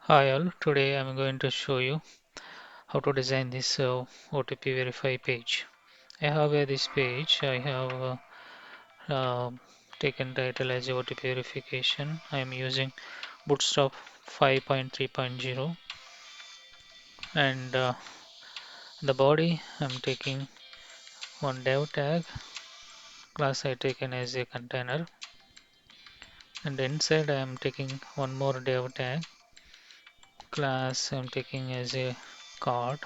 Hi all, today I'm going to show you how to design this OTP verify page. I have this page. I have taken title as OTP verification. I am using Bootstrap 5.3.0 and the body I'm taking one dev tag, class I taken as a container, and inside I am taking one more dev tag, class I'm taking as a card,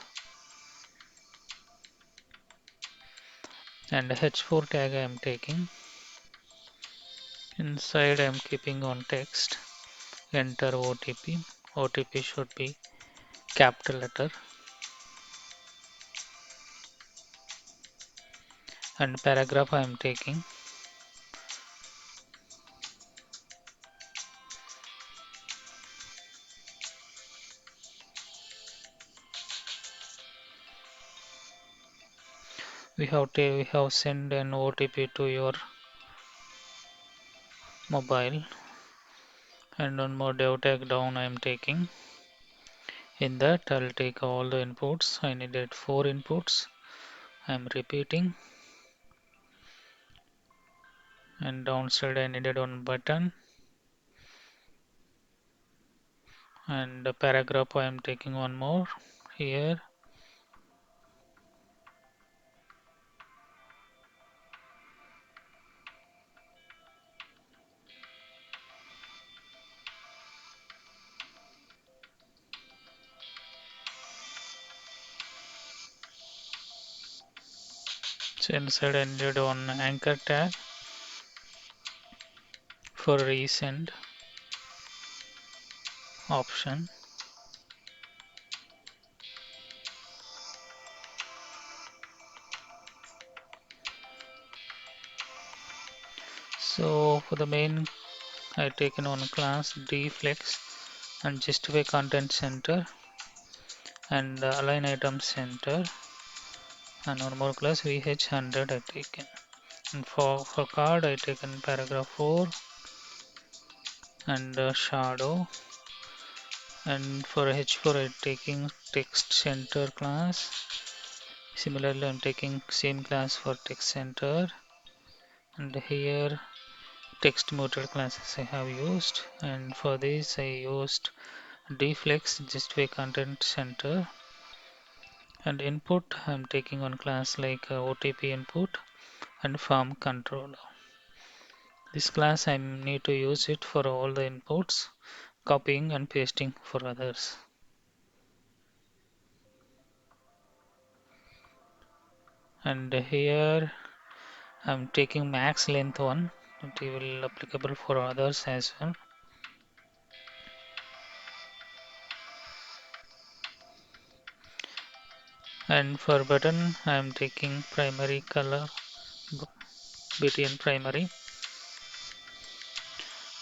and h4 tag I am taking. Inside I'm keeping on text, enter OTP. OTP should be capital letter, and paragraph I'm taking. We have sent an OTP to your mobile, and one more dev tag down I'm taking. In that I'll take all the inputs. I needed 4 inputs. I'm repeating, and downside I needed one button, and the paragraph I'm taking one more here. So inside I needed one anchor tag for resend option. So for the main, I taken one class dflex and justify content center and align item center, and one more class vh100 I taken. And for card I taken paragraph 4 and shadow, and for h4 I taking text center class. Similarly I'm taking same class for text center, and here text motor classes I have used, and for this I used dflex justify content center, and input I'm taking one class like OTP input and form controller. This class I need to use it for all the inputs, copying and pasting for others. And here I'm taking max length one, it will applicable for others as well. And for button I'm taking primary color BTN primary,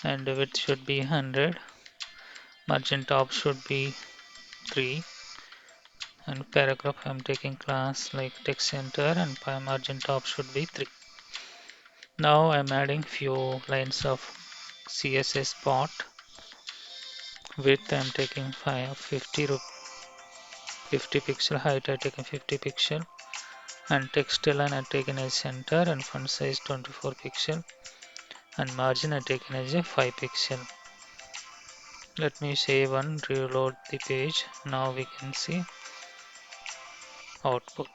and width should be 100, margin top should be 3, and paragraph I'm taking class like text center and margin top should be 3. Now I'm adding few lines of CSS bot. Width I'm taking 50 pixel, height I taken 50 pixel, and text line I taken as center, and font size 24 pixel, and margin I taken as a 5 pixel. Let me save and reload the page. Now we can see output.